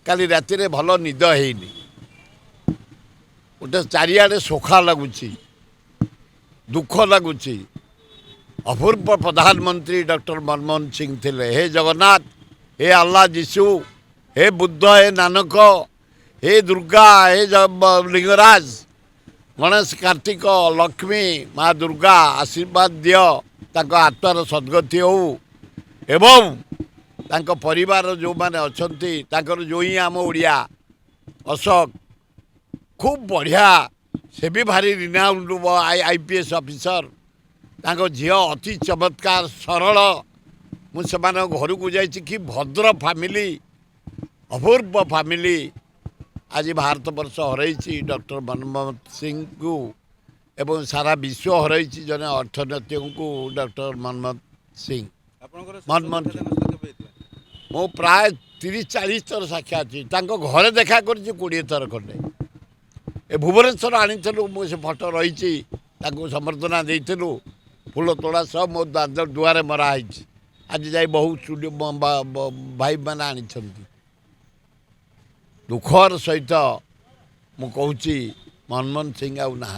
କାଲି ରାତିରେ ଭଲ ନିଦ ହେଇନି। ଗୋଟେ ଚାରିଆଡ଼େ ଶୋଖା ଲାଗୁଛି, ଦୁଃଖ ଲାଗୁଛି। ଅପୂର୍ବ ପ୍ରଧାନମନ୍ତ୍ରୀ ଡକ୍ଟର ମନମୋହନ ସିଂ ଥିଲେ। ହେ ଜଗନ୍ନାଥ, हे अल्लाह जीशु, हे बुद्ध, हे नानक, हे दुर्गा, हे लिंगराज, गणेश, कार्तिक, लक्ष्मी, माँ दुर्गा आशीर्वाद दियो ताको आत्मार सद्गति हो एवं तांको परिवार जो माने अछंती तांकर जो ही आम ओडिया अशोक खूब बढ़िया से भी भारी रिनाउंड आईपीएस ऑफिसर तांको झियो अति चमत्कार सरल मुझे घर को जाइए कि भद्र फैमिली अपूर्व फैमिली आज भारत वर्ष हरई डॉक्टर मनमोहन सिंह को एवं सारा विश्व हरई जने अर्थनैतिक को डॉक्टर मनमोहन सिंह मो प्राय 30-40 थर साक्षात घरे देखा कर 20 थर खंडे ए भुवनेश्वर आनीलु मुझे फटो रही संबर्धना देलु फूल तोड़ा सब मो दुआरे मराई आज जाए बहुत स्टूडियो भाई मैंने आनी दुखर सहित मु कहूँ मनमोहन सिंह आउ ना।